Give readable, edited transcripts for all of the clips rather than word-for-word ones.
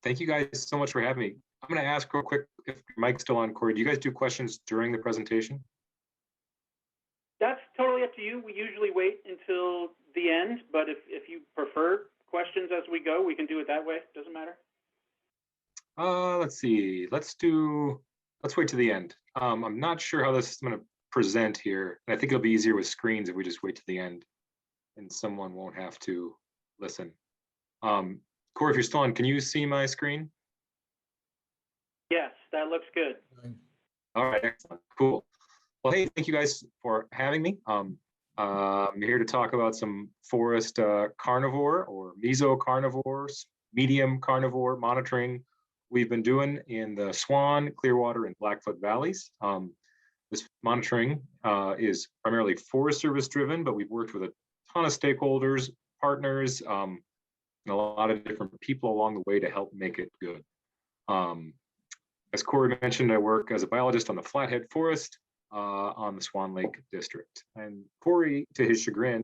Thank you guys so much for having me. I'm going to ask real quick if your mic's still on, Corey. Do you guys do questions during the presentation? That's totally up to you. We usually wait until the end, but if you prefer questions as we go, we can do it that way. Doesn't matter. Let's see. Let's wait to the end. I'm not sure how this is going to present here. I think it'll be easier with screens if we just wait to the end and someone won't have to listen. Corey, if you're still on, can you see my screen? Yes, that looks good. All right, excellent, cool. Well, hey, thank you guys for having me. I'm here to talk about some forest carnivore or mesocarnivores, medium carnivore monitoring we've been doing in the Swan, Clearwater, and Blackfoot Valleys. This monitoring is primarily Forest Service driven, but we've worked with a ton of stakeholders, partners, and a lot of different people along the way to help make it good. As Corey mentioned, I work as a biologist on the Flathead Forest on the Swan Lake District. And Corey, to his chagrin,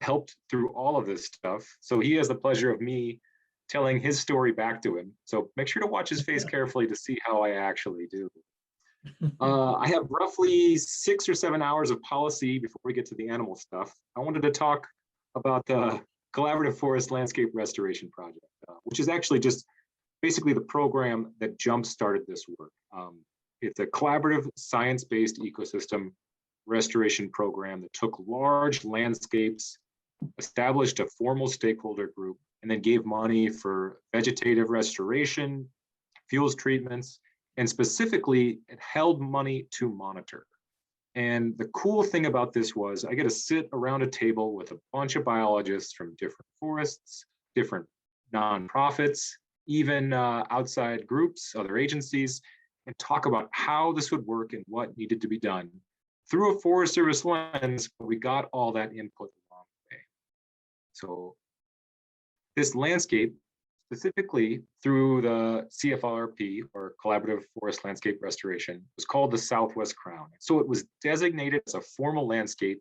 helped through all of this stuff. So he has the pleasure of me telling his story back to him. So make sure to watch his face carefully to see how I actually do. I have roughly 6 or 7 hours of policy before we get to the animal stuff. I wanted to talk about the Collaborative Forest Landscape Restoration Project, which is actually just basically the program that jump-started this work. It's a collaborative, science-based ecosystem restoration program that took large landscapes, established a formal stakeholder group, and then gave money for vegetative restoration, fuels treatments, and specifically, it held money to monitor. And the cool thing about this was I get to sit around a table with a bunch of biologists from different forests, different nonprofits, even outside groups, other agencies, and talk about how this would work and what needed to be done through a Forest Service lens, but we got all that input along the way. So this landscape, specifically through the CFLRP, or Collaborative Forest Landscape Restoration, was called the Southwest Crown. So it was designated as a formal landscape,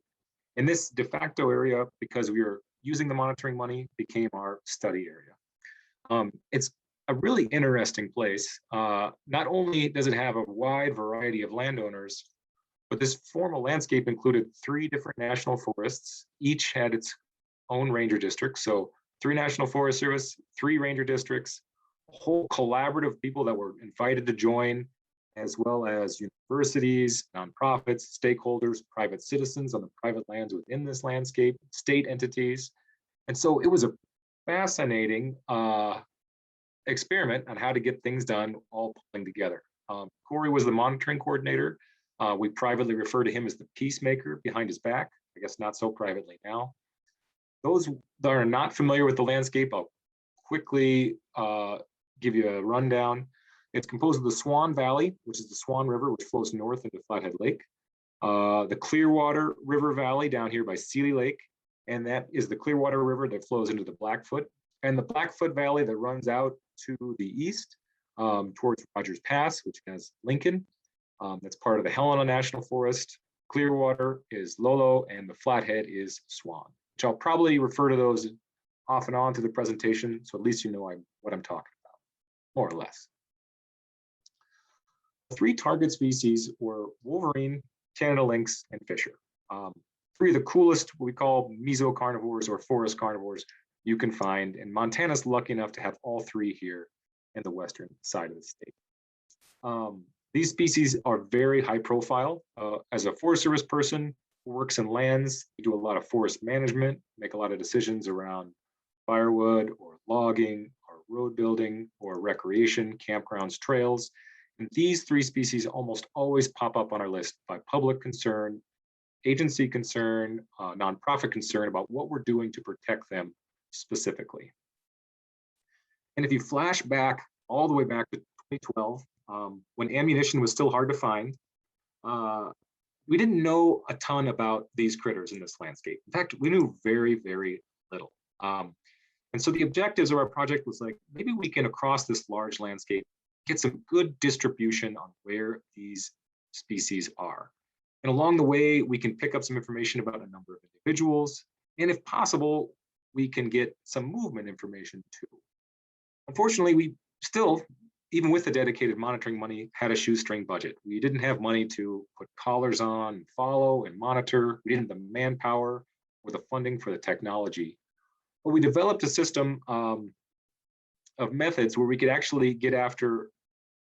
and this de facto area, because we were using the monitoring money, became our study area. It's a really interesting place. Not only does it have a wide variety of landowners, but this formal landscape included 3 different national forests. Each had its own ranger district. So 3 National Forest Service, 3 ranger districts, a whole collaborative of people that were invited to join, as well as universities, nonprofits, stakeholders, private citizens on the private lands within this landscape, state entities. And so it was a fascinating experiment on how to get things done, all pulling together. Corey was the monitoring coordinator. We privately refer to him as the peacemaker behind his back, I guess not so privately now. Those that are not familiar with the landscape, I'll quickly give you a rundown. It's composed of the Swan Valley, which is the Swan River, which flows north into Flathead Lake, the Clearwater River Valley down here by Seeley Lake, and that is the Clearwater River that flows into the Blackfoot, and the Blackfoot Valley that runs out to the east towards Rogers Pass, which has Lincoln. That's part of the Helena National Forest. Clearwater is Lolo, and the Flathead is Swan, which I'll probably refer to those off and on through the presentation, so at least you know what I'm talking about, more or less. The 3 target species were wolverine, Canada lynx, and fisher. 3 of the coolest, what we call mesocarnivores or forest carnivores you can find, and Montana's lucky enough to have all 3 here in the western side of the state. These species are very high profile. As a Forest Service person who works in lands, we do a lot of forest management, make a lot of decisions around firewood or logging or road building or recreation, campgrounds, trails. And these 3 species almost always pop up on our list by public concern, agency concern, nonprofit concern about what we're doing to protect them specifically. And if you flash back all the way back to 2012, when ammunition was still hard to find, we didn't know a ton about these critters in this landscape. In fact, we knew very, very little. And so the objectives of our project was like, maybe we can, across this large landscape, get some good distribution on where these species are. And along the way, we can pick up some information about a number of individuals. And if possible, we can get some movement information too. Unfortunately, we still, even with the dedicated monitoring money, had a shoestring budget. We didn't have money to put collars on, follow, and monitor. We didn't have the manpower or the funding for the technology. But we developed a system of methods where we could actually get after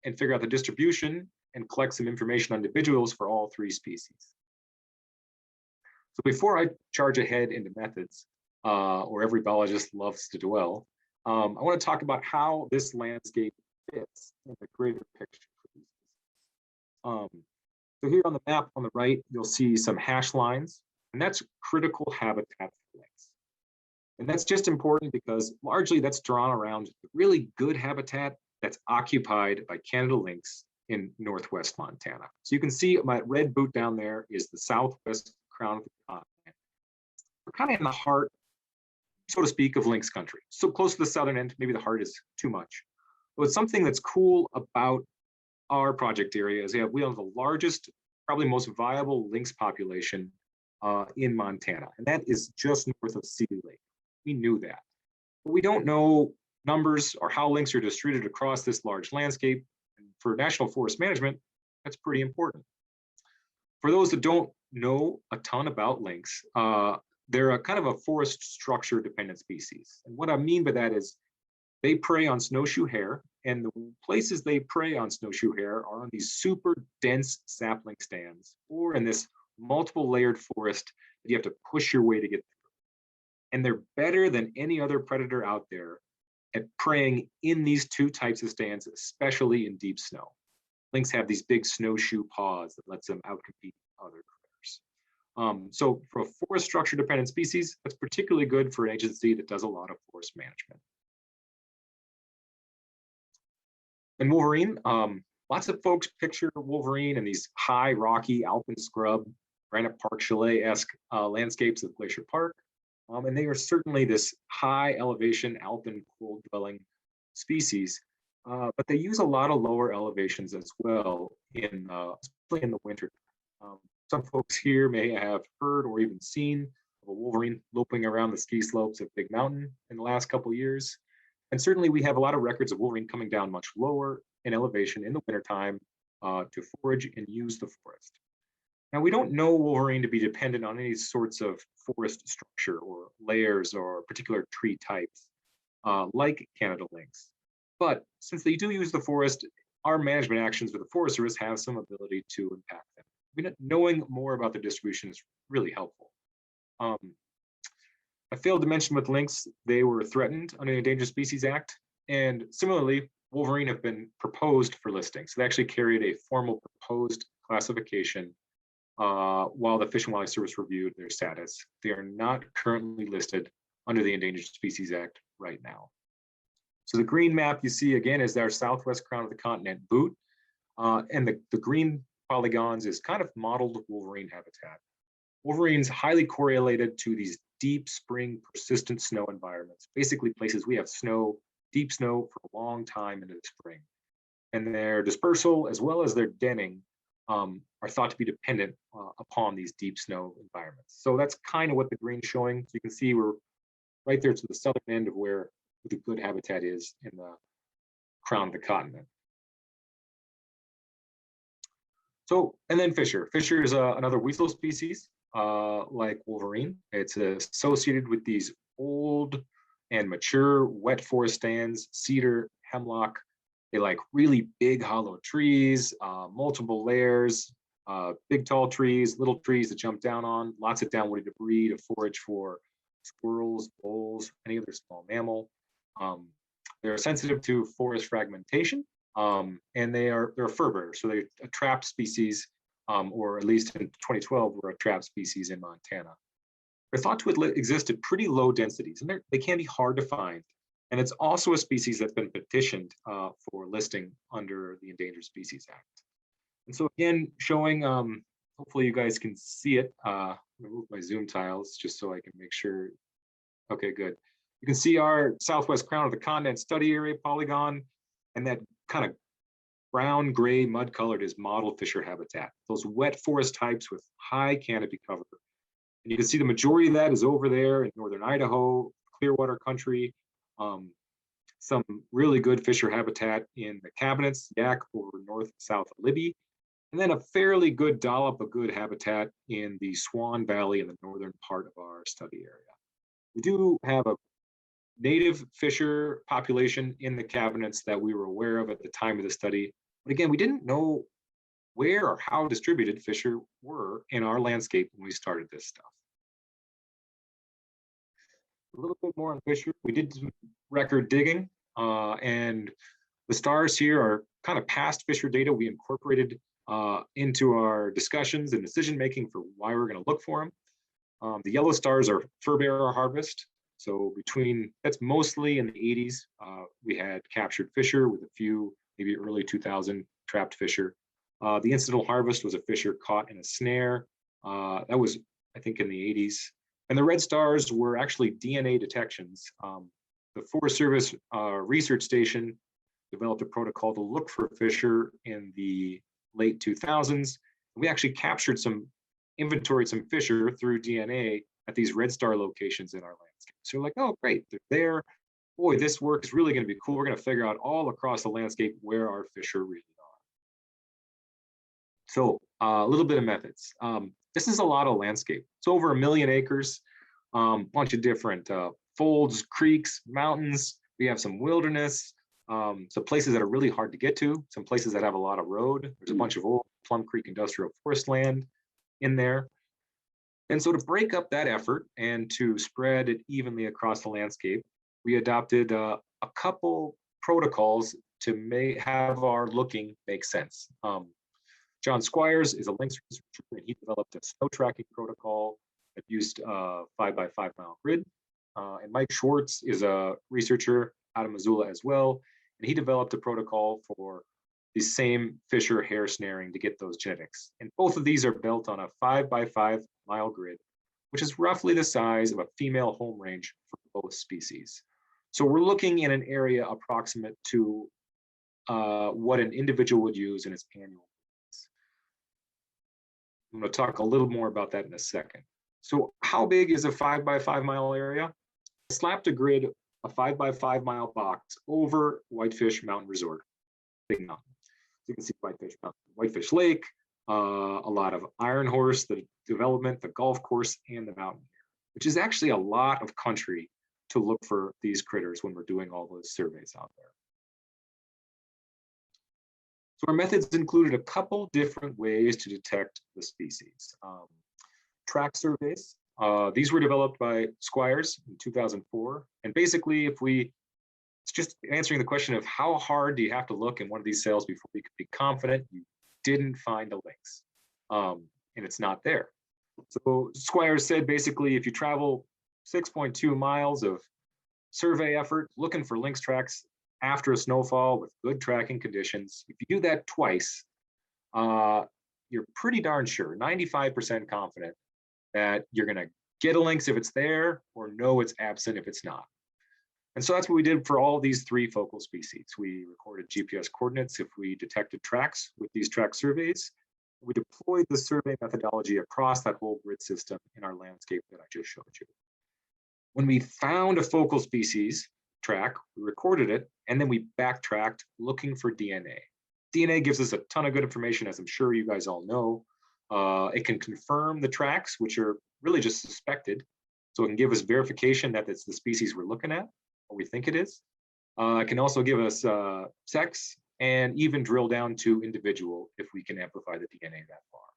and figure out the distribution and collect some information on individuals for all three species. So before I charge ahead into methods, or every biologist loves to dwell, I want to talk about how this landscape fits in the greater picture for these species. So here on the map on the right, you'll see some hash lines, and that's critical habitat for lynx. And that's just important because largely that's drawn around really good habitat that's occupied by Canada lynx in northwest Montana. So you can see my red boot down there is the southwest crown of the continent. We're kind of in the heart, so to speak, of lynx country. So close to the southern end, maybe the heart is too much. But something that's cool about our project area is we have the largest, probably most viable lynx population in Montana, and that is just north of Sea Lake. We knew that, but we don't know numbers or how lynx are distributed across this large landscape. And for National Forest Management, that's pretty important. For those that don't know a ton about lynx, they're a kind of a forest structure dependent species. And what I mean by that is they prey on snowshoe hare, and the places they prey on snowshoe hare are on these super dense sapling stands or in this multiple layered forest that you have to push your way to get through. And they're better than any other predator out there at preying in these two types of stands, especially in deep snow. Lynx have these big snowshoe paws that lets them outcompete other critters. So for a forest structure dependent species, that's particularly good for an agency that does a lot of forest management. And wolverine, lots of folks picture wolverine in these high, rocky, alpine scrub, Granite Park Chalet-esque landscapes of Glacier Park. And they are certainly this high elevation alpine cold dwelling species, but they use a lot of lower elevations as well, especially in the winter. Some folks here may have heard or even seen of a wolverine loping around the ski slopes of Big Mountain in the last couple of years. And certainly we have a lot of records of wolverine coming down much lower in elevation in the wintertime to forage and use the forest. Now, we don't know wolverine to be dependent on any sorts of forest structure or layers or particular tree types like Canada lynx. But since they do use the forest, our management actions with the Forest Service have some ability to impact them. Knowing more about the distribution is really helpful. I failed to mention with lynx, they were threatened under the Endangered Species Act. And similarly, wolverine have been proposed for listing. So they actually carried a formal proposed classification while the Fish and Wildlife Service reviewed their status. They are not currently listed under the Endangered Species Act right now. So the green map you see again is our southwest crown of the continent boot. And the green polygons is kind of modeled wolverine habitat. Wolverine's highly correlated to these deep spring persistent snow environments, basically places we have snow, deep snow for a long time into the spring. And their dispersal as well as their denning are thought to be dependent upon these deep snow environments. So that's kind of what the green's showing. So you can see we're right there to the southern end of where the good habitat is in the crown of the continent. So, and then fisher. Fisher is another weasel species like wolverine. It's associated with these old and mature wet forest stands, cedar, hemlock. They like really big hollow trees, multiple layers, big tall trees, little trees to jump down on, lots of downwoody debris to forage for squirrels, voles, any other small mammal. They're sensitive to forest fragmentation, and they're a fur bearer, so they're a trapped species, or at least in 2012 were a trapped species in Montana. They're thought to exist at pretty low densities, and they can be hard to find. And it's also a species that's been petitioned for listing under the Endangered Species Act. And so again, showing, hopefully you guys can see it. I'm gonna move my Zoom tiles just so I can make sure. Okay, good. You can see our southwest crown of the continent study area polygon, and that kind of brown, gray, mud colored is mottled fisher habitat. Those wet forest types with high canopy cover. And you can see the majority of that is over there in northern Idaho, Clearwater country. some really good fisher habitat in the Cabinets, Yak over north and south of Libby, and then a fairly good dollop of good habitat in the Swan Valley in the northern part of our study area. We do have a native fisher population in the Cabinets that we were aware of at the time of the study, but again, we didn't know where or how distributed fisher were in our landscape when we started this stuff. A little bit more on fisher. We did some record digging, and the stars here are kind of past fisher data we incorporated into our discussions and decision making for why we're going to look for them. The yellow stars are fur bearer harvest. So that's mostly in the 80s, we had captured fisher with a few, maybe early 2000 trapped fisher. The incidental harvest was a fisher caught in a snare. That was, I think, in the 80s. And the red stars were actually DNA detections. The Forest Service research station developed a protocol to look for fisher in the late 2000s. We actually captured inventoried some fisher through DNA at these red star locations in our landscape. So we're like, oh, great, they're there. Boy, this work is really going to be cool. We're going to figure out all across the landscape where our fisher really are. So a little bit of methods. This is a lot of landscape. It's over 1 million acres, bunch of different folds, creeks, mountains. We have some wilderness, some places that are really hard to get to, some places that have a lot of road. There's a bunch of old Plum Creek industrial forest land in there. And so to break up that effort and to spread it evenly across the landscape, we adopted a couple protocols to have our looking make sense. John Squires is a lynx researcher, and he developed a snow tracking protocol that used a 5x5 mile grid. And Mike Schwartz is a researcher out of Missoula as well, and he developed a protocol for the same fisher hair snaring to get those genetics. And both of these are built on a 5x5 mile grid, which is roughly the size of a female home range for both species. So we're looking in an area approximate to what an individual would use in its annual. I'm going to talk a little more about that in a second. So how big is a 5x5 mile area? I slapped a grid, a 5x5 mile box over Whitefish Mountain Resort, big mountain. So you can see Whitefish Mountain, Whitefish Lake, a lot of Iron Horse, the development, the golf course, and the mountain here, which is actually a lot of country to look for these critters when we're doing all those surveys out there. So our methods included a couple different ways to detect the species. Track surveys. These were developed by Squires in 2004. And basically, it's just answering the question of how hard do you have to look in one of these cells before you can be confident you didn't find a lynx, and it's not there. So Squires said basically, if you travel 6.2 miles of survey effort looking for lynx tracks after a snowfall with good tracking conditions, if you do that twice, you're pretty darn sure, 95% confident that you're going to get a lynx if it's there, or know it's absent if it's not. And so that's what we did for all these three focal species. We recorded GPS coordinates if we detected tracks with these track surveys. We deployed the survey methodology across that whole grid system in our landscape that I just showed you. When we found a focal species track, we recorded it, and then we backtracked looking for DNA. DNA gives us a ton of good information, as I'm sure you guys all know. It can confirm the tracks, which are really just suspected. So it can give us verification that it's the species we're looking at, or we think it is. It can also give us sex, and even drill down to individual if we can amplify the DNA that far.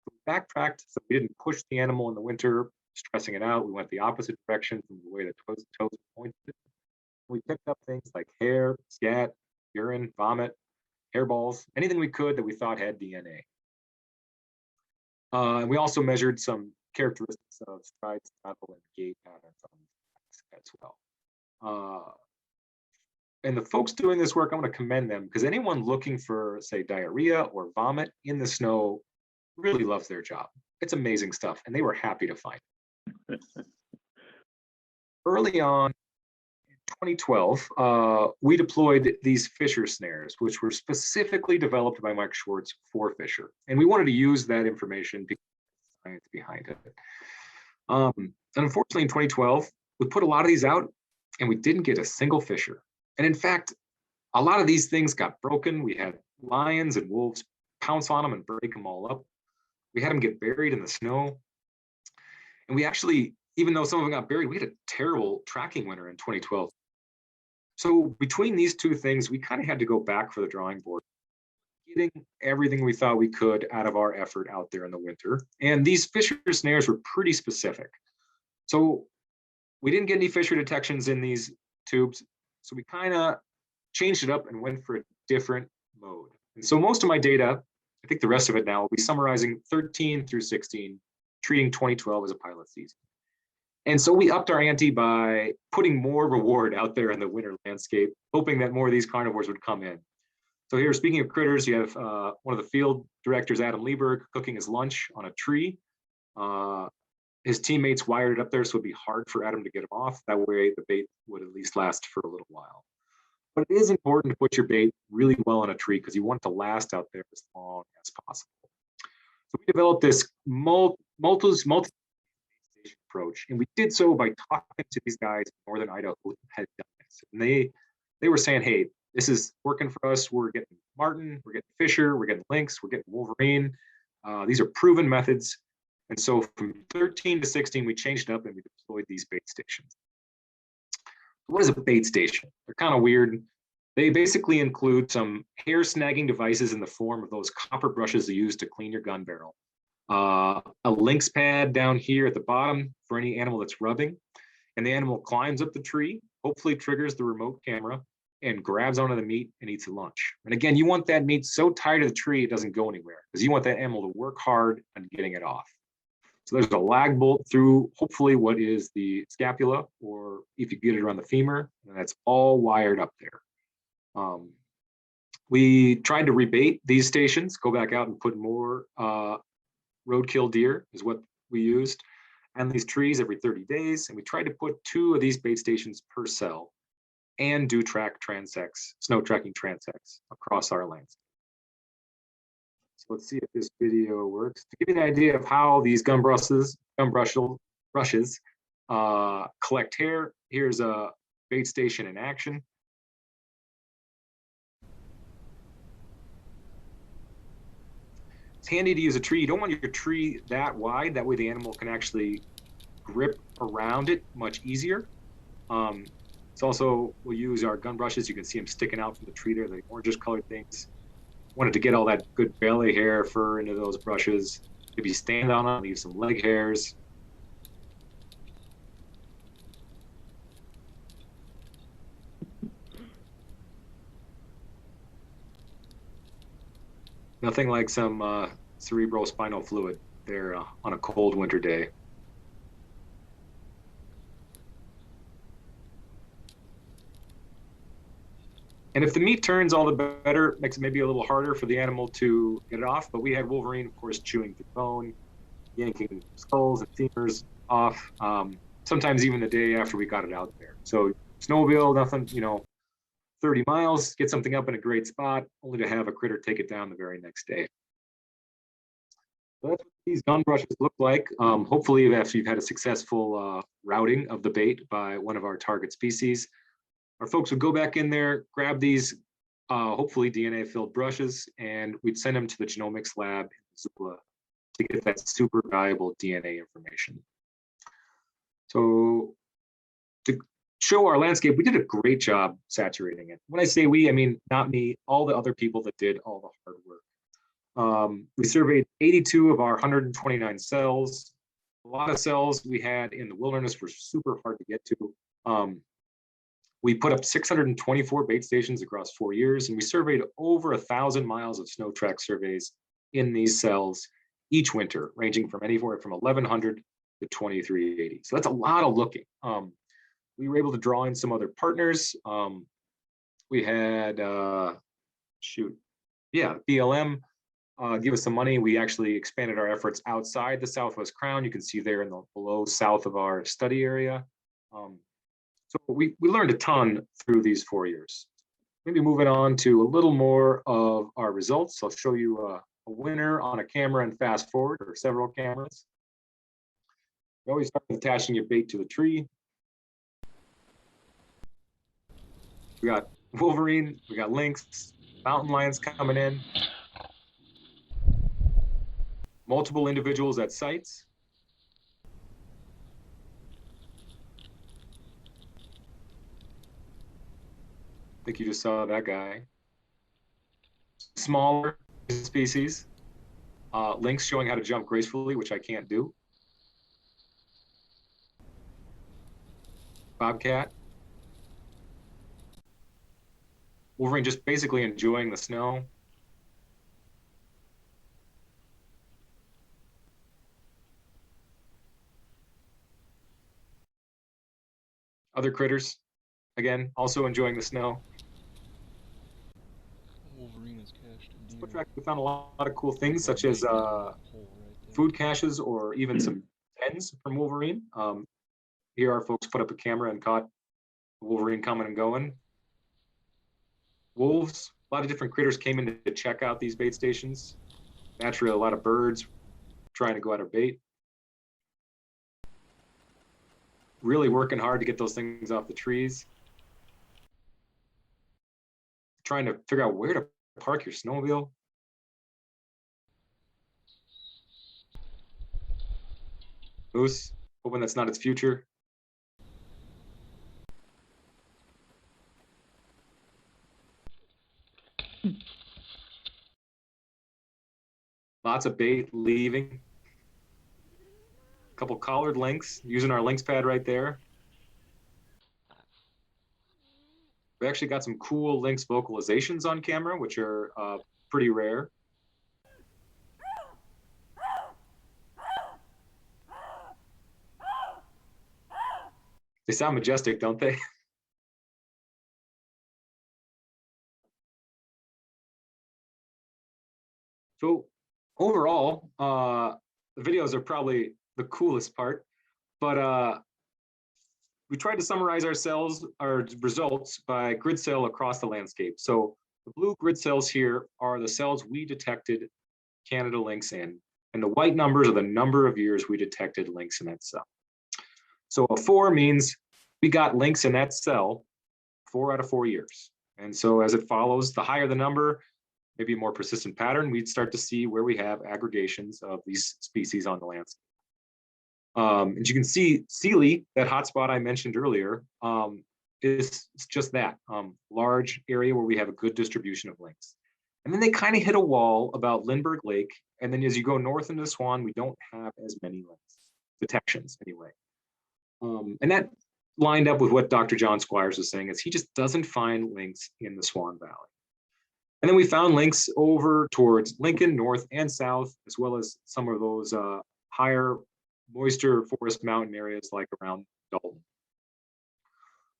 So we backtracked, so we didn't push the animal in the winter, stressing it out. We went the opposite direction from the way the toes pointed. We picked up things like hair, scat, urine, vomit, hairballs, anything we could that we thought had DNA. And we also measured some characteristics of stride, saddle, and gait patterns as well. And the folks doing this work, I'm going to commend them, because anyone looking for, say, diarrhea or vomit in the snow really loves their job. It's amazing stuff, and they were happy to find it. Early on, in 2012, we deployed these fisher snares, which were specifically developed by Mike Schwartz for fisher. And we wanted to use that information because of the science behind it. And unfortunately, in 2012, we put a lot of these out, and we didn't get a single fisher. And in fact, a lot of these things got broken. We had lions and wolves pounce on them and break them all up. We had them get buried in the snow. And we actually, even though some of them got buried, we had a terrible tracking winter in 2012. So between these two things, we kind of had to go back for the drawing board, getting everything we thought we could out of our effort out there in the winter. And these fisher snares were pretty specific. So we didn't get any fisher detections in these tubes. So we kind of changed it up and went for a different mode. And so most of my data, I think the rest of it now will be summarizing 13 through 16, treating 2012 as a pilot season. And so we upped our ante by putting more reward out there in the winter landscape, hoping that more of these carnivores would come in. So here, speaking of critters, you have one of the field directors, Adam Lieberg, cooking his lunch on a tree. His teammates wired it up there so it'd be hard for Adam to get him off. That way the bait would at least last for a little while. But it is important to put your bait really well on a tree because you want it to last out there as long as possible. So we developed this multi approach, and we did so by talking to these guys in northern Idaho who had done this. And they were saying, hey, this is working for us. We're getting marten, we're getting fisher, we're getting lynx, we're getting wolverine. These are proven methods. And so from 13 to 16, we changed it up and we deployed these bait stations. What is a bait station? They're kind of weird. They basically include some hair snagging devices in the form of those copper brushes you use to clean your gun barrel. A lynx pad down here at the bottom for any animal that's rubbing. And the animal climbs up the tree, hopefully triggers the remote camera and grabs onto the meat and eats a lunch. And again, you want that meat so tight to the tree it doesn't go anywhere because you want that animal to work hard on getting it off. So there's a lag bolt through hopefully what is the scapula, or if you get it around the femur, and that's all wired up there. We tried to rebait these stations, go back out and put more roadkill deer is what we used, and these trees every 30 days. And we tried to put 2 of these bait stations per cell and do track transects, snow tracking transects across our landscape. So let's see if this video works. To give you an idea of how these gun brushes collect hair, here's a bait station in action. It's handy to use a tree. You don't want your tree that wide. That way the animal can actually grip around it much easier. It's also, we'll use our gun brushes. You can see them sticking out from the tree there, the orangish colored things. Wanted to get all that good belly hair, fur into those brushes. If you stand on them, leave some leg hairs. Nothing like some cerebrospinal fluid there on a cold winter day. And if the meat turns, all the better. Makes it maybe a little harder for the animal to get it off. But we had wolverine, of course, chewing through bone, yanking skulls and femurs off. Sometimes even the day after we got it out there. So snowmobile, nothing, 30 miles, get something up in a great spot, only to have a critter take it down the very next day. So that's what these gun brushes look like. Hopefully, after you've had a successful routing of the bait by one of our target species, our folks would go back in there, grab these hopefully DNA-filled brushes, and we'd send them to the genomics lab in Missoula to get that super valuable DNA information. So to show our landscape, we did a great job saturating it. When I say we, I mean not me, all the other people that did all the hard work. We surveyed 82 of our 129 cells. A lot of cells we had in the wilderness were super hard to get to. We put up 624 bait stations across 4 years, and we surveyed over 1,000 miles of snow track surveys in these cells each winter, ranging from anywhere from 1,100 to 2,380. So that's a lot of looking. We were able to draw in some other partners. We had, BLM give us some money. We actually expanded our efforts outside the Southwest Crown. You can see there in the below south of our study area. So we learned a ton through these 4 years. Maybe moving on to a little more of our results. I'll show you a winner on a camera and fast forward, or several cameras. You always start with attaching your bait to the tree. We got wolverine, we got lynx, mountain lions coming in, multiple individuals at sites. I think you just saw that guy. Smaller species. Lynx showing how to jump gracefully, which I can't do. Bobcat. Wolverine just basically enjoying the snow. Other critters, again, also enjoying the snow. Wolverine is cached in deer. We found a lot of cool things, such as food caches or even some dens from Wolverine. Here our folks put up a camera and caught Wolverine coming and going. Wolves, a lot of different critters came in to check out these bait stations. Naturally, a lot of birds trying to go out of bait. Really working hard to get those things off the trees. Trying to figure out where to park your snowmobile. Moose, hoping that's not its future. Lots of bait leaving. A couple collared lynx, using our lynx pad right there. We actually got some cool lynx vocalizations on camera, which are pretty rare. They sound majestic, don't they? So overall, the videos are probably the coolest part, but we tried to summarize our results by grid cell across the landscape. So the blue grid cells here are the cells we detected Canada lynx in, and the white numbers are the number of years we detected lynx in that cell. So a 4 means we got lynx in that cell 4 out of 4 years. And so as it follows, the higher the number, maybe a more persistent pattern, we'd start to see where we have aggregations of these species on the landscape. As you can see, Sealy, that hotspot I mentioned earlier, is just that, large area where we have a good distribution of lynx. And then they kind of hit a wall about Lindbergh Lake. And then as you go north into the Swan, we don't have as many lynx detections anyway. And that lined up with what Dr. John Squires was saying, is he just doesn't find lynx in the Swan Valley. And then we found lynx over towards Lincoln, north and south, as well as some of those higher moisture forest mountain areas like around Dalton.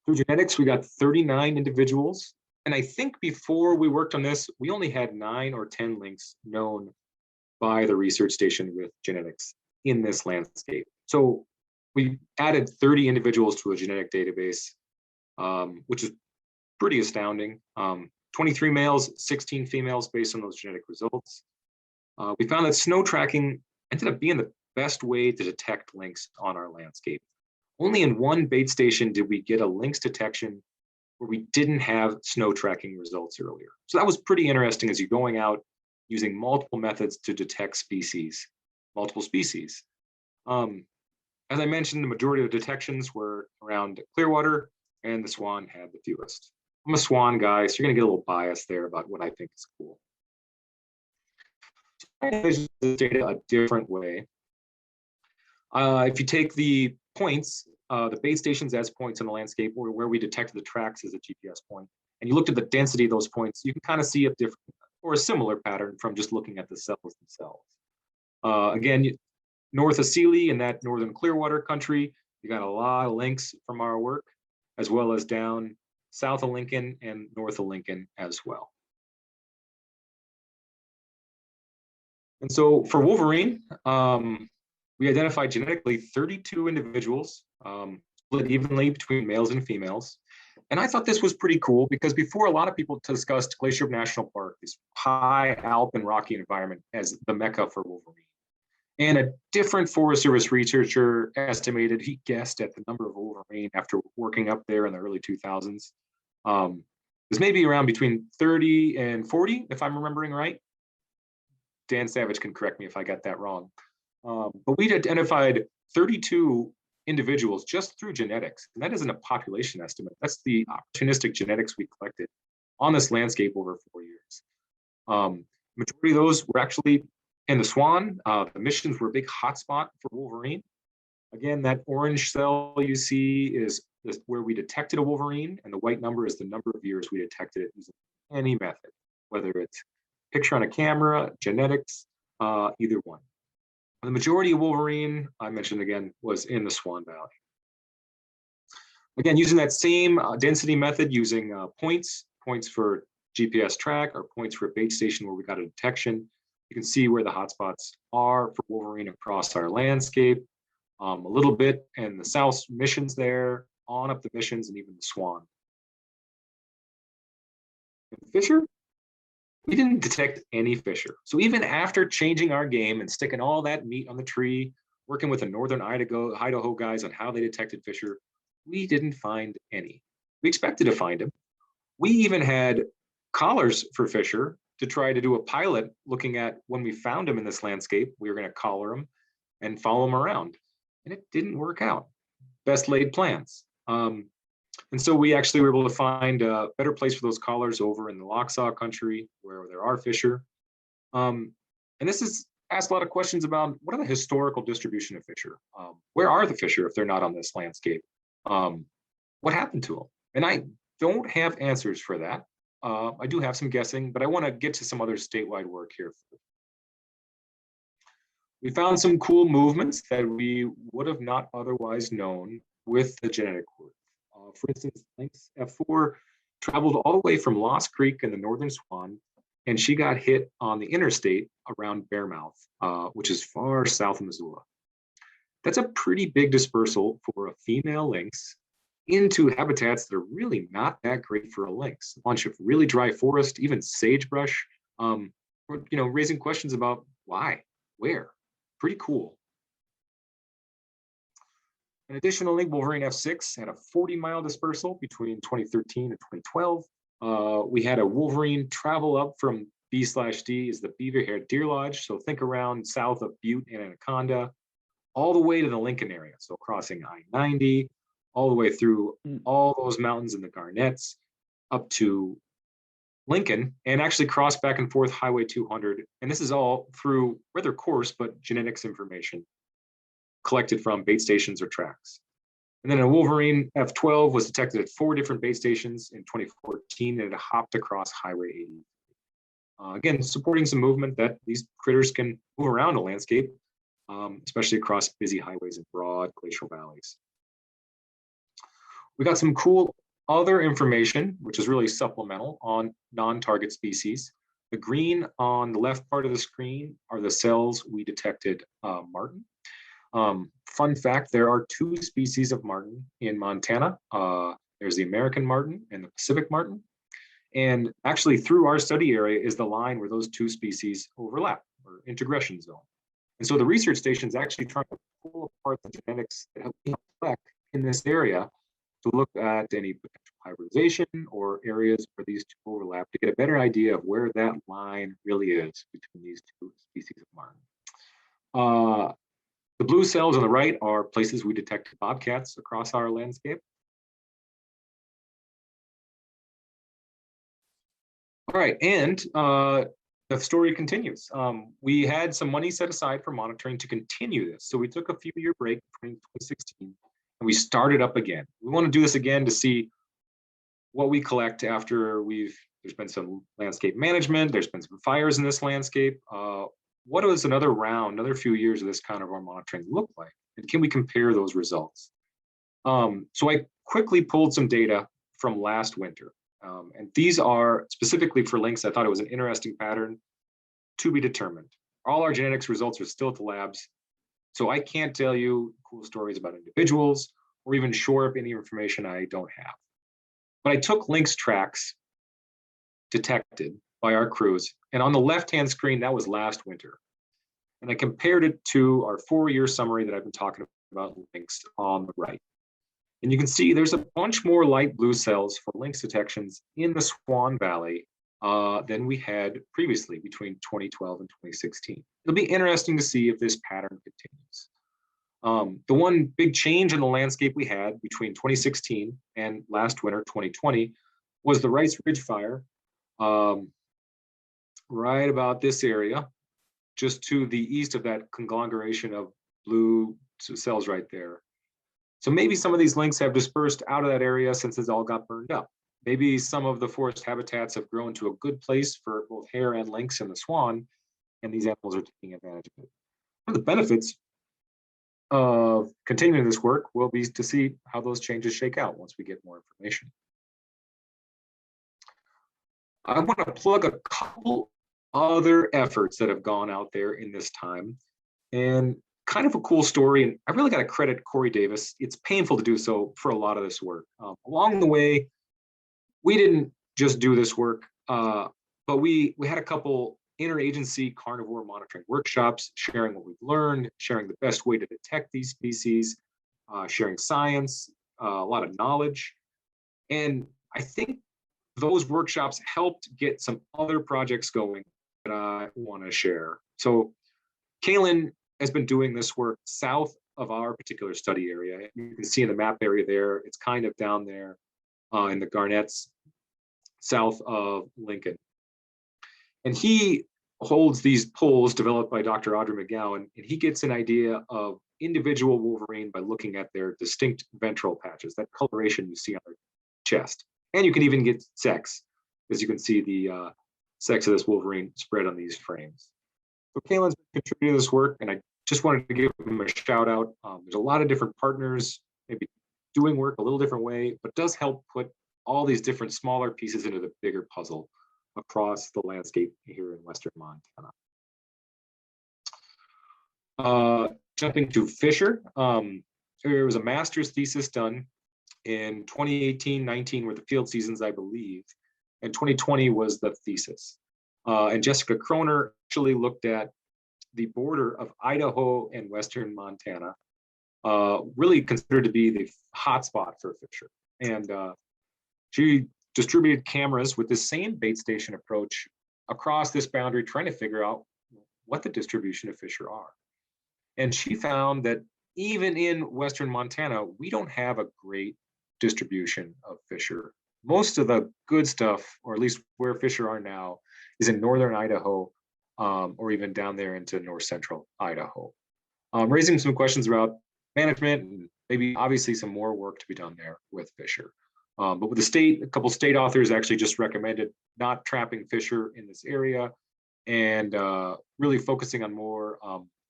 Through genetics, we got 39 individuals. And I think before we worked on this, we only had 9 or 10 lynx known by the research station with genetics in this landscape. So we added 30 individuals to a genetic database, which is pretty astounding. 23 males, 16 females based on those genetic results. We found that snow tracking ended up being the best way to detect lynx on our landscape. Only in one bait station did we get a lynx detection where we didn't have snow tracking results earlier. So that was pretty interesting as you're going out using multiple methods to detect species, multiple species. As I mentioned, the majority of the detections were around Clearwater, and the Swan had the fewest. I'm a Swan guy, so you're gonna get a little bias there about what I think is cool. I envision this data a different way. If you take the points, the bait stations as points in the landscape, or where we detected the tracks as a GPS point, and you looked at the density of those points, you can kind of see a different or a similar pattern from just looking at the cells themselves. Again, north of Sealy in that northern Clearwater country, you got a lot of lynx from our work, as well as down south of Lincoln and north of Lincoln as well. And so for Wolverine, we identified genetically 32 individuals, split evenly between males and females. And I thought this was pretty cool because before, a lot of people discussed Glacier National Park, this high alp and rocky environment, as the mecca for Wolverine. And a different Forest Service researcher estimated, he guessed at the number of Wolverine after working up there in the early 2000s. There's maybe around between 30 and 40, if I'm remembering right. Dan Savage can correct me if I got that wrong. But we'd identified 32 individuals just through genetics. And that isn't a population estimate. That's the opportunistic genetics we collected on this landscape over 4 years. Majority of those were actually in the Swan. The missions were a big hotspot for wolverine. Again, that orange cell you see is where we detected a wolverine, and the white number is the number of years we detected it using any method, whether it's picture on a camera, genetics, either one. The majority of wolverine, I mentioned again, was in the Swan Valley. Again, using that same density method, using points for GPS track or points for a bait station where we got a detection, you can see where the hotspots are for wolverine across our landscape. A little bit in the South missions there, on up the missions, and even the Swan. And the fisher, we didn't detect any fisher. So even after changing our game and sticking all that meat on the tree, working with the Northern Idaho guys on how they detected fisher, we didn't find any. We expected to find them. We even had collars for fisher to try to do a pilot looking at when we found them in this landscape, we were going to collar them and follow them around. And it didn't work out. Best laid plans. And so we actually were able to find a better place for those collars over in the Lochsaw country where there are fisher. And this is asked a lot of questions about what are the historical distribution of fisher? Where are the fisher if they're not on this landscape? What happened to them? And I don't have answers for that. I do have some guessing, but I want to get to some other statewide work here. We found some cool movements that we would have not otherwise known with the genetic work. For instance, lynx F4 traveled all the way from Lost Creek in the Northern Swan, and she got hit on the interstate around Bearmouth, which is far south of Missoula. That's a pretty big dispersal for a female lynx into habitats that are really not that great for a lynx. A bunch of really dry forest, even sagebrush, raising questions about why, where. Pretty cool. And additionally, Wolverine F6 had a 40-mile dispersal between 2013 and 2012. We had a Wolverine travel up from B/D is the beaver-haired deer lodge. So think around south of Butte and Anaconda, all the way to the Lincoln area. So crossing I-90, all the way through all those mountains in the Garnets up to Lincoln, and actually crossed back and forth Highway 200. And this is all through rather coarse, but genetics information collected from bait stations or tracks. And then a Wolverine F12 was detected at 4 different bait stations in 2014, and it hopped across Highway 80. Again, supporting some movement that these critters can move around a landscape, especially across busy highways and broad glacial valleys. We got some cool other information, which is really supplemental on non-target species. The green on the left part of the screen are the cells we detected marten. Fun fact, there are 2 species of marten in Montana. There's the American marten and the Pacific marten. And actually through our study area is the line where those 2 species overlap, or integration zone. And so the research station is actually trying to pull apart the genetics that we collect in this area to look at any potential hybridization or areas where these 2 overlap to get a better idea of where that line really is between these 2 species of marten. The blue cells on the right are places we detected bobcats across our landscape. All right, and the story continues. We had some money set aside for monitoring to continue this. So we took a few-year break between 2016 and we started up again. We want to do this again to see what we collect after there's been some landscape management, there's been some fires in this landscape. What does another few years of this kind of our monitoring look like? And can we compare those results? So I quickly pulled some data from last winter. And these are specifically for lynx. I thought it was an interesting pattern to be determined. All our genetics results are still at the labs. So I can't tell you cool stories about individuals or even shore up any information I don't have. But I took lynx tracks detected by our crews. And on the left-hand screen, that was last winter. And I compared it to our 4-year summary that I've been talking about lynx on the right. And you can see there's a bunch more light blue cells for lynx detections in the Swan Valley than we had previously between 2012 and 2016. It'll be interesting to see if this pattern continues. The one big change in the landscape we had between 2016 and last winter, 2020, was the Rice Ridge Fire, right about this area, just to the east of that conglomeration of blue cells right there. So maybe some of these lynx have dispersed out of that area since it's all got burned up. Maybe some of the forest habitats have grown to a good place for both hare and lynx and the swan, and these animals are taking advantage of it. One of the benefits of continuing this work will be to see how those changes shake out once we get more information. I want to plug a couple other efforts that have gone out there in this time, and kind of a cool story, and I really got to credit Corey Davis. It's painful to do so for a lot of this work. Along the way, we didn't just do this work, but we had a couple interagency carnivore monitoring workshops, sharing what we've learned, sharing the best way to detect these species, sharing science, a lot of knowledge. And I think those workshops helped get some other projects going that I want to share. So Kaylin has been doing this work south of our particular study area. You can see in the map area there, it's kind of down there in the Garnets, south of Lincoln. And he holds these polls developed by Dr. Audrey McGowan, and he gets an idea of individual wolverine by looking at their distinct ventral patches, that coloration you see on their chest. And you can even get sex, as you can see the sex of this wolverine spread on these frames. So Kaylin's contributed to this work, and I just wanted to give him a shout out. There's a lot of different partners, maybe doing work a little different way, but does help put all these different smaller pieces into the bigger puzzle across the landscape here in Western Montana. Jumping to Fisher, there was a master's thesis done in 2018-19 were the field seasons, I believe, and 2020 was the thesis. And Jessica Kroner actually looked at the border of Idaho and Western Montana, really considered to be the hotspot for Fisher. And she distributed cameras with the same bait station approach across this boundary, trying to figure out what the distribution of Fisher are. And she found that even in Western Montana, we don't have a great distribution of Fisher. Most of the good stuff, or at least where Fisher are now, is in northern Idaho, or even down there into north central Idaho. Raising some questions about management and maybe obviously some more work to be done there with Fisher. But with the state, a couple state authors actually just recommended not trapping Fisher in this area, and really focusing on more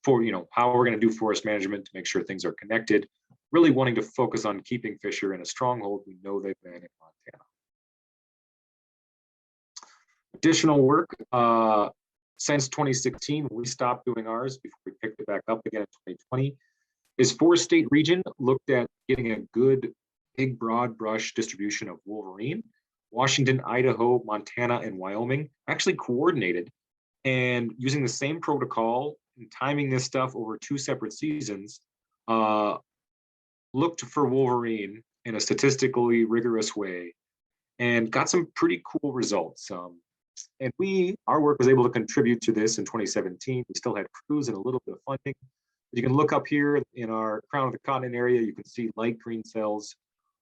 for how we're going to do forest management to make sure things are connected. Really wanting to focus on keeping Fisher in a stronghold we know they've been in Montana. Additional work since 2016, we stopped doing ours before we picked it back up again in 2020. Is four-state region looked at getting a good big broad brush distribution of wolverine. Washington, Idaho, Montana, and Wyoming actually coordinated, and using the same protocol and timing this stuff over 2 separate seasons, looked for wolverine in a statistically rigorous way and got some pretty cool results. And our work was able to contribute to this in 2017. We still had crews and a little bit of funding. You can look up here in our crown of the continent area, you can see light green cells,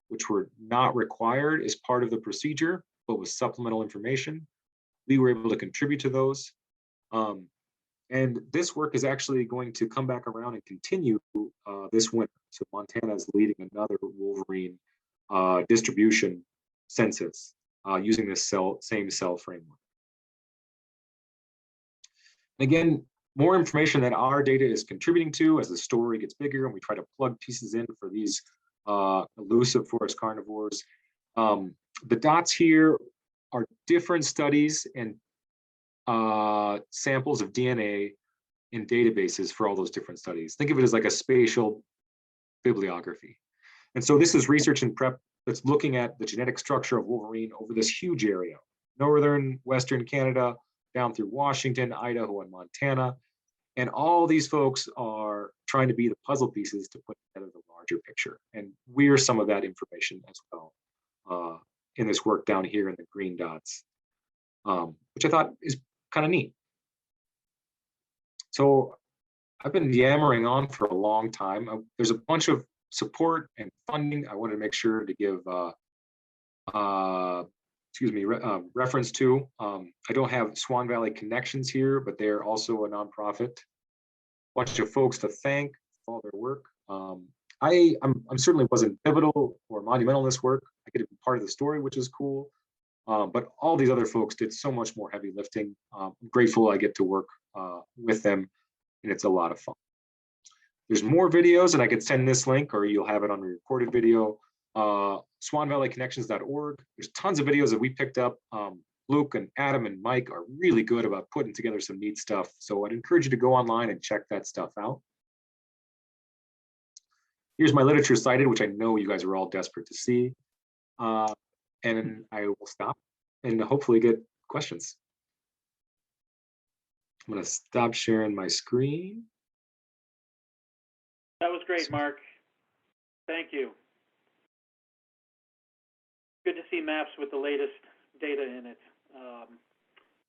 which were not required as part of the procedure, but was supplemental information. We were able to contribute to those. And this work is actually going to come back around and continue this winter. So Montana is leading another wolverine distribution census using this same cell framework. Again, more information that our data is contributing to as the story gets bigger and we try to plug pieces in for these elusive forest carnivores. The dots here are different studies and samples of DNA in databases for all those different studies. Think of it as like a spatial bibliography. And so this is research and prep that's looking at the genetic structure of wolverine over this huge area, northern, western Canada, down through Washington, Idaho, and Montana. And all these folks are trying to be the puzzle pieces to put together the larger larger picture. And we're some of that information as well in this work down here in the green dots, which I thought is kind of neat. So I've been yammering on for a long time. There's a bunch of support and funding I wanted to make sure to give reference to. I don't have Swan Valley connections here, but they're also a nonprofit. Bunch of folks to thank for all their work. I'm certainly wasn't pivotal or monumental in this work. I get to be part of the story, which is cool. But all these other folks did so much more heavy lifting. I'm grateful I get to work with them, and it's a lot of fun. There's more videos, and I could send this link, or you'll have it on a recorded video. SwanValleyConnections.org. There's tons of videos that we picked up. Luke and Adam and Mike are really good about putting together some neat stuff. So I'd encourage you to go online and check that stuff out. Here's my literature cited, which I know you guys are all desperate to see. And I will stop and hopefully get questions. I'm going to stop sharing my screen. That was great, Mark. Thank you. Good to see maps with the latest data in it.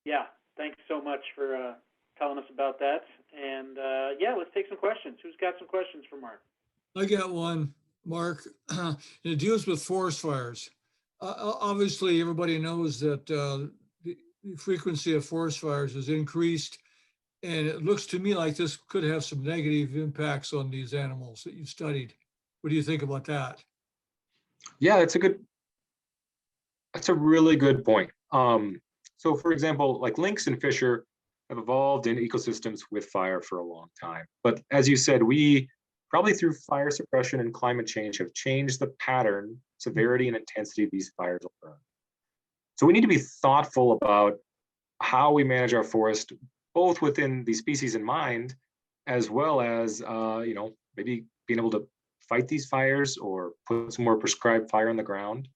Yeah, thanks so much for telling us about that. And yeah, let's take some questions. Who's got some questions for Mark? I got one, Mark. It deals with forest fires. Obviously, everybody knows that the frequency of forest fires has increased, and it looks to me like this could have some negative impacts on these animals that you've studied. What do you think about that? Yeah, that's a really good point. So for example, like lynx and fisher have evolved in ecosystems with fire for a long time. But as you said, we probably through fire suppression and climate change have changed the pattern, severity, and intensity of these fires will burn. So we need to be thoughtful about how we manage our forest, both within these species in mind, as well as maybe being able to fight these fires or put some more prescribed fire on the ground.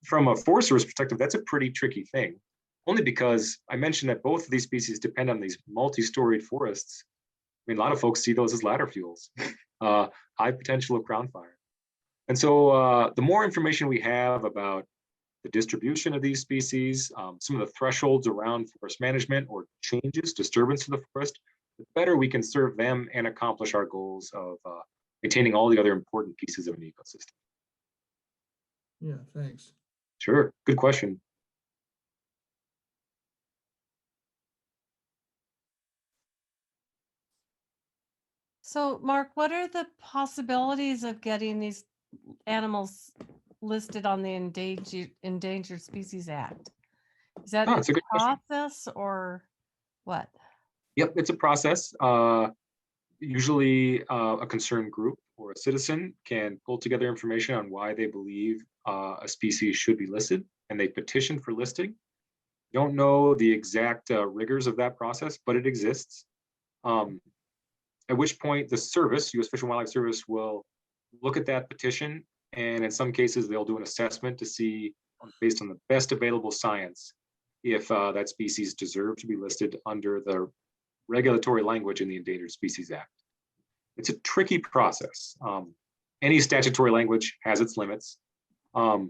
From a forest service perspective, that's a pretty tricky thing, only because I mentioned that both of these species depend on these multi-storied forests. I mean, a lot of folks see those as ladder fuels, high potential of ground fire. And so the more information we have about the distribution of these species, some of the thresholds around forest management or changes, disturbance to the forest, the better we can serve them and accomplish our goals of maintaining all the other important pieces of an ecosystem. Yeah, thanks. Sure, good question. So, Mark, what are the possibilities of getting these animals listed on the Endangered Species Act? Is that It's a good process or what? Yep, it's a process. Usually a concerned group or a citizen can pull together information on why they believe a species should be listed, and they petition for listing. Don't know the exact rigors of that process, but it exists. At which point the service, U.S. Fish and Wildlife Service, will look at that petition, and in some cases they'll do an assessment to see, based on the best available science, if that species deserves to be listed under the regulatory language in the Endangered Species Act. It's a tricky process. Any statutory language has its limits, but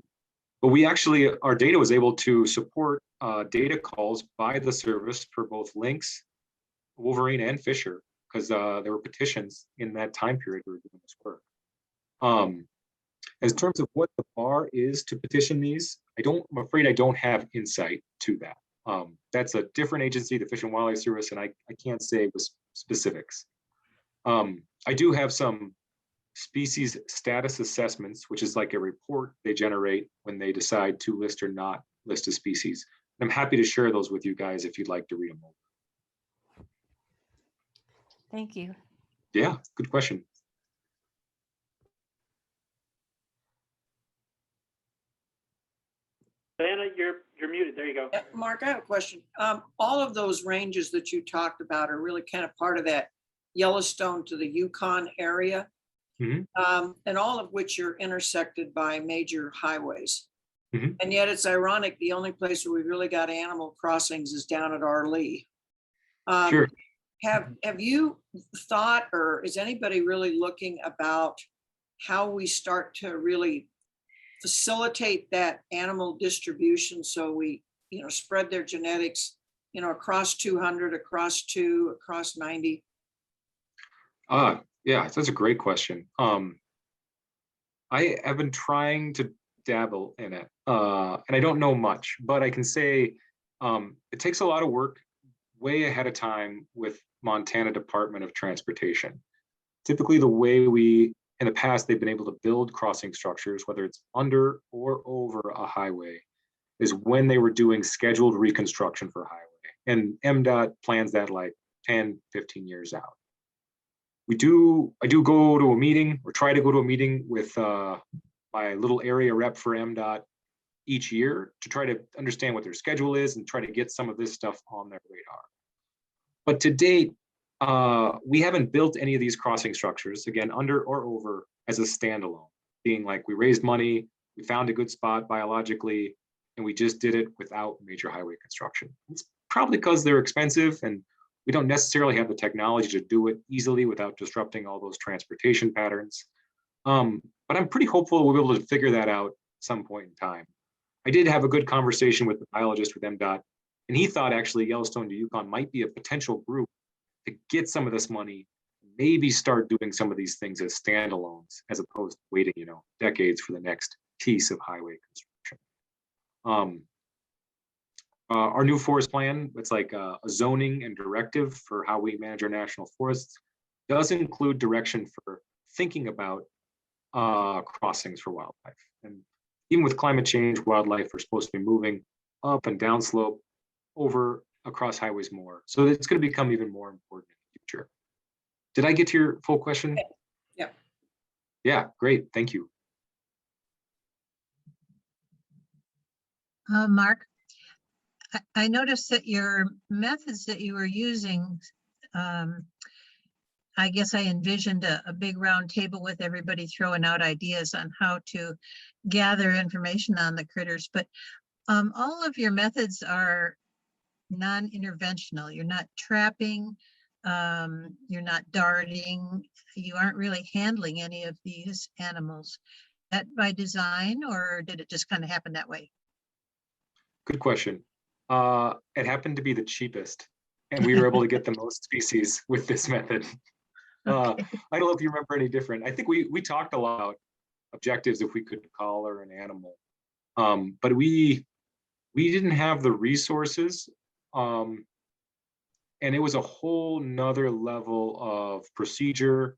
we actually, our data was able to support data calls by the service for both lynx, wolverine, and fisher, because there were petitions in that time period we were doing this work. As terms of what the bar is to petition these, I'm afraid I don't have insight to that. That's a different agency, the Fish and Wildlife Service, and I can't say with specifics. I do have some species status assessments, which is like a report they generate when they decide to list or not list a species. And I'm happy to share those with you guys if you'd like to read them over. Thank you. Yeah, good question. Diana, you're muted. There you go. Mark, I have a question. All of those ranges that you talked about are really kind of part of that Yellowstone to the Yukon area, and all of which are intersected by major highways. And yet it's ironic, the only place where we really got animal crossings is down at Arlee. Sure. Have you thought, or is anybody really looking about how we start to really facilitate that animal distribution, so we, spread their genetics, across 200, across 2, across 90? Yeah, that's a great question. I have been trying to dabble in it, and I don't know much, but I can say it takes a lot of work way ahead of time with Montana Department of Transportation. Typically, the way in the past, they've been able to build crossing structures, whether it's under or over a highway, is when they were doing scheduled reconstruction for highway. And MDOT plans that like 10, 15 years out. I do go to a meeting, or try to go to a meeting with my little area rep for MDOT each year to try to understand what their schedule is and try to get some of this stuff on their radar. But to date, we haven't built any of these crossing structures, again, under or over, as a standalone, being like we raised money, we found a good spot biologically, and we just did it without major highway construction. It's probably because they're expensive and we don't necessarily have the technology to do it easily without disrupting all those transportation patterns. But I'm pretty hopeful we'll be able to figure that out at some point in time. I did have a good conversation with the biologist with MDOT, and he thought actually Yellowstone to Yukon might be a potential group to get some of this money, maybe start doing some of these things as standalones, as opposed to waiting, decades for the next piece of highway construction. Our new forest plan, it's like a zoning and directive for how we manage our national forests, does include direction for thinking about crossings for wildlife. And even with climate change, wildlife are supposed to be moving up and down slope, over, across highways more. So it's going to become even more important in the future. Did I get to your full question? Yeah. Yeah, great. Thank you. Mark, I noticed that your methods that you were using, I guess I envisioned a big round table with everybody throwing out ideas on how to gather information on the critters, but all of your methods are non-interventional. You're not trapping, you're not darting, you aren't really handling any of these animals. That by design, or did it just kind of happen that way? Good question. It happened to be the cheapest, and we were able to get the most species with this method. Okay. I don't know if you remember any different. I think we talked a lot about objectives if we could collar an animal, but we didn't have the resources, and it was a whole nother level of procedure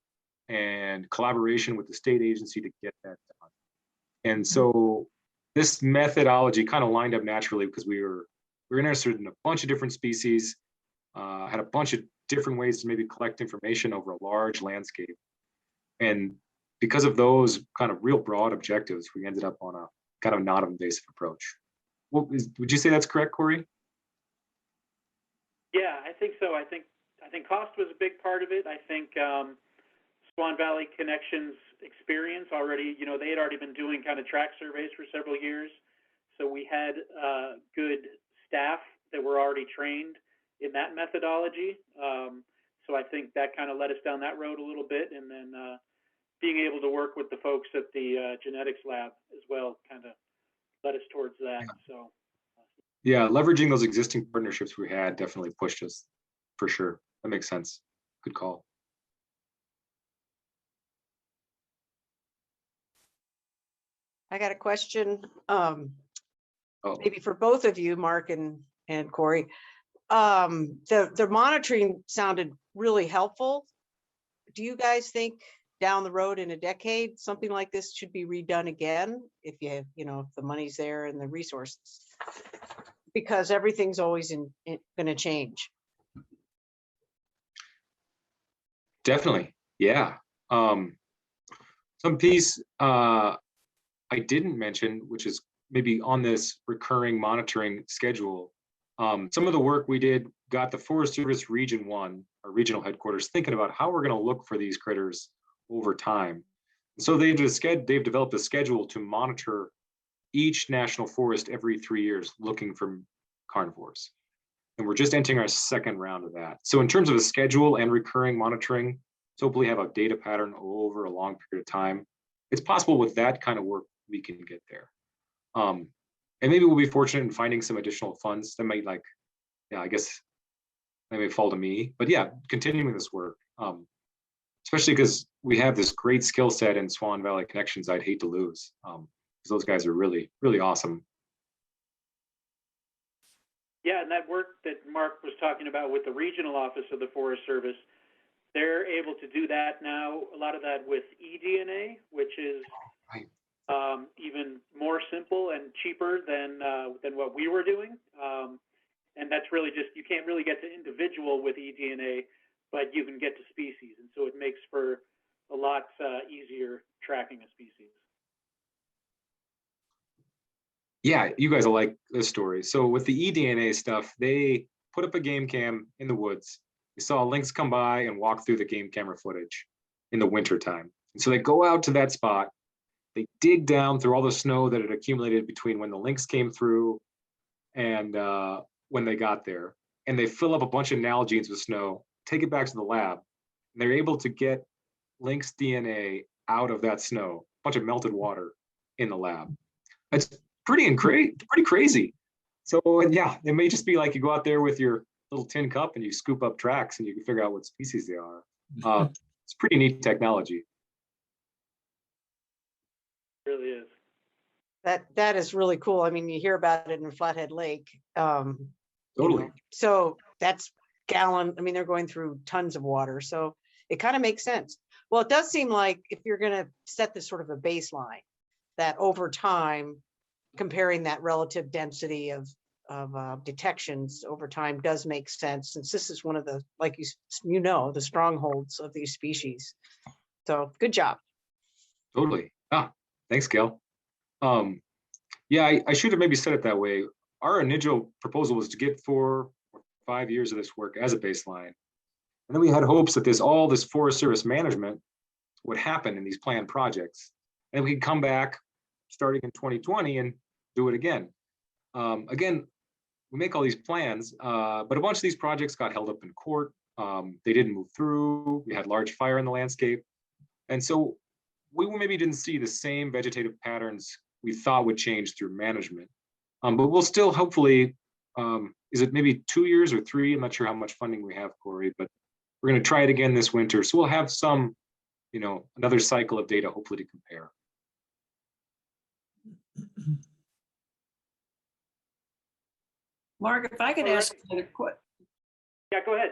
and collaboration with the state agency to get that done. And so this methodology kind of lined up naturally because we were interested in a bunch of different species, had a bunch of different ways to maybe collect information over a large landscape. And because of those kind of real broad objectives, we ended up on a kind of non-invasive approach. Would you say that's correct, Corey? Yeah, I think so. I think cost was a big part of it. I think Swan Valley Connections experience already, they had already been doing kind of track surveys for several years. So we had good staff that were already trained in that methodology. So I think that kind of led us down that road a little bit. And then being able to work with the folks at the genetics lab as well kind of led us towards that. Yeah. So. Yeah, leveraging those existing partnerships we had definitely pushed us, for sure. That makes sense. Good call. I got a question, maybe for both of you, Mark and Corey. The monitoring sounded really helpful. Do you guys think down the road in a decade, something like this should be redone again if if the money's there and the resources? Because everything's always going to change. Definitely, yeah. Some piece I didn't mention, which is maybe on this recurring monitoring schedule. Some of the work we did got the Forest Service Region 1, our regional headquarters, thinking about how we're going to look for these critters over time. So they've developed a schedule to monitor each national forest every 3 years, looking for carnivores. And we're just entering our second round of that. So in terms of a schedule and recurring monitoring, so hopefully have a data pattern over a long period of time. It's possible with that kind of work we can get there. And maybe we'll be fortunate in finding some additional funds that might I guess that may fall to me. But yeah, continuing this work, especially because we have this great skill set in Swan Valley Connections I'd hate to lose. Because those guys are really, really awesome. Yeah, and that work that Mark was talking about with the regional office of the Forest Service, they're able to do that now, a lot of that with eDNA, which is even more simple and cheaper than what we were doing. And that's really just, you can't really get to individual with eDNA, but you can get to species. And so it makes for a lot easier tracking of species. Yeah, you guys will like this story. So with the eDNA stuff, they put up a game cam in the woods. They saw lynx come by and walk through the game camera footage in the winter time. And so they go out to that spot. They dig down through all the snow that had accumulated between when the lynx came through and when they got there. And they fill up a bunch of Nalgenes with snow, take it back to the lab. And they're able to get lynx DNA out of that snow, a bunch of melted water in the lab. It's pretty crazy. So yeah, it may just be like you go out there with your little tin cup and you scoop up tracks and you can figure out what species they are. It's pretty neat technology. It really is. That is really cool. I mean, you hear about it in Flathead Lake. Totally. So that's gallon. I mean, they're going through tons of water. So it kind of makes sense. Well, it does seem like if you're going to set this sort of a baseline, that over time, comparing that relative density of detections over time does make sense, since this is one of the, like you know, the strongholds of these species. So good job. Totally. Thanks, Gail. Yeah, I should have maybe said it that way. Our initial proposal was to get 4 or 5 years of this work as a baseline. And then we had hopes that all this Forest Service management would happen in these planned projects. And we could come back starting in 2020 and do it again. Again, we make all these plans, but a bunch of these projects got held up in court. They didn't move through. We had large fire in the landscape. And so we maybe didn't see the same vegetative patterns we thought would change through management. But we'll still hopefully, is it maybe 2 years or 3? I'm not sure how much funding we have, Corey, but we're going to try it again this winter. So we'll have some, another cycle of data hopefully to compare. Mark, if I could ask another question. Yeah, go ahead.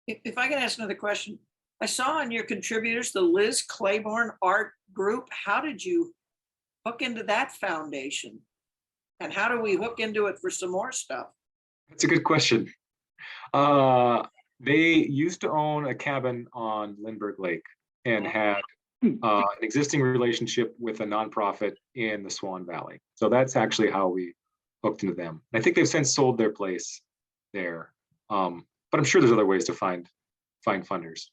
If I could ask another question. I saw on your contributors, the Liz Claiborne Art Group. How did you hook into that foundation? And how do we hook into it for some more stuff? That's a good question. They used to own a cabin on Lindbergh Lake and had an existing relationship with a nonprofit in the Swan Valley. So that's actually how we hooked into them. I think they've since sold their place there. But I'm sure there's other ways to find funders.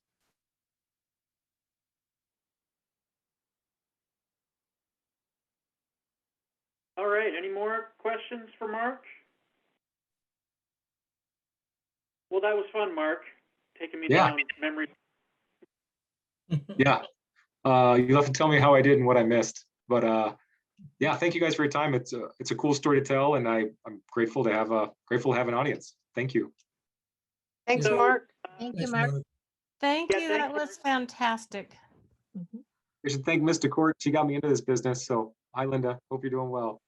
All right, any more questions for Mark? Well, that was fun, Mark, taking me down memory. Yeah, you'll have to tell me how I did and what I missed. But yeah, thank you guys for your time. It's a cool story to tell, and I'm grateful to have an audience. Thank you. Thanks, Mark. Thank you, Mark. Thank Yeah, you. thank That you. was fantastic. I should thank Mr. Court. She got me into this business. So hi, Linda. Hope you're doing well.